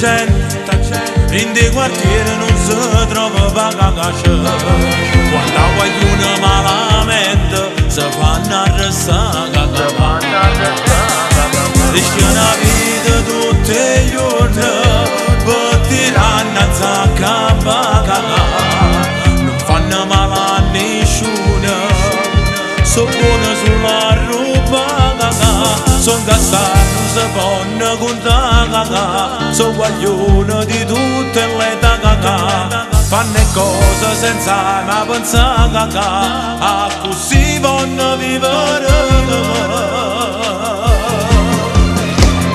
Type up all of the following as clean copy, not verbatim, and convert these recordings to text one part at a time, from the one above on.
gente, in dei quartieri non si trova pagacace. Quando vogliono malamente si fanno arrestare. Rischiano la vita tutti i giorni per tirare a zacca pagare. Non fanno male a nessuno, sono buoni sulla roba. Sono cazzati, non si fanno contare. Sono guaglioni di tutte le età. Fanno cose senza mai pensare a così vanno vivere.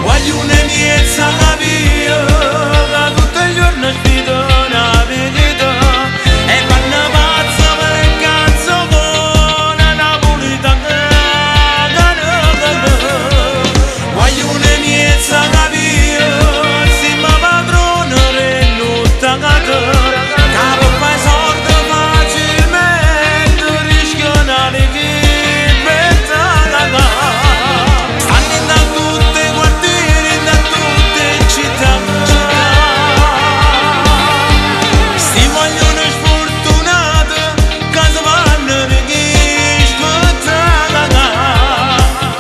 Guaglione miezza la via, che tutti i giorni sfidano la vita. E vanno pazzi per cazzo con la napolitana. Guaglione miezza la via, si ma padrone renutta cata. Capo fai sordi facilmente, rischiano la libertà. Stanno da tutti i quartieri, da tutte le città. Sti vogliono sfortunati, che si vanno per chi scottata.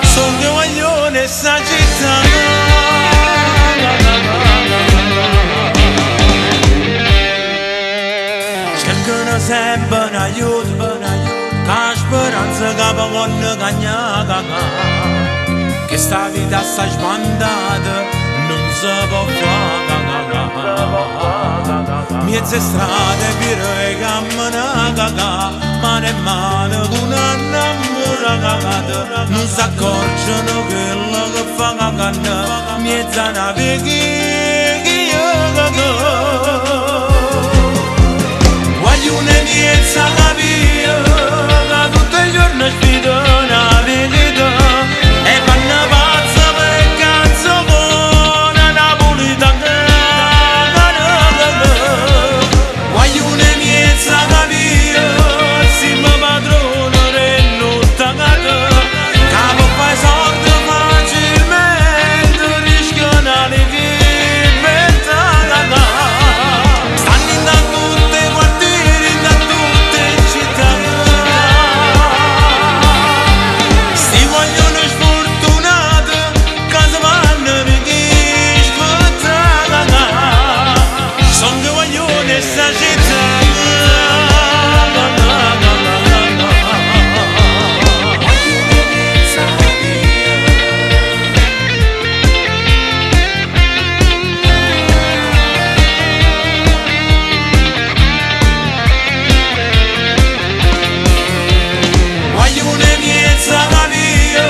Sono che vogliono essa città. Cercano sempre un aiuto, che speranza che possono cagnare. Che sta vita sta sbandata, non si può fare. Mezze strade per camminare, mano in mano con un'annamorata. Non si accorgono quello che fa canna, mezza nave che io. Guaglione miezza la via, che tutti i giorni sfidano la vita. E vanno pazzi per cazzo con la napolitana. Guaglione miezza la via, si ma padrone renutta cata. Capo fai sordi facilmente, rischiano la libertà. Stanno da tutti i quartieri, da tutte le città. Sti vogliono sfortunati, che si vanno per chi scottata. Sono che vogliono sta città. Guaglione miezza la via,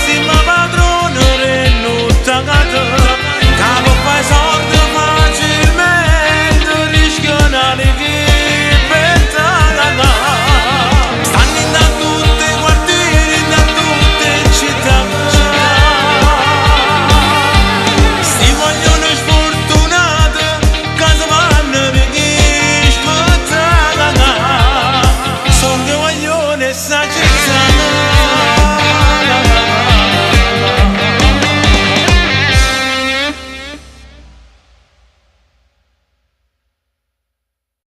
si ma padrone renutta cata. Capo fai sordi facilmente, rischiano la libertà. Stanno da tutti i quartieri, da tutte le città. Sti vogliono sfortunati, che si vanno per chi scottata. Sono che vogliono sta città.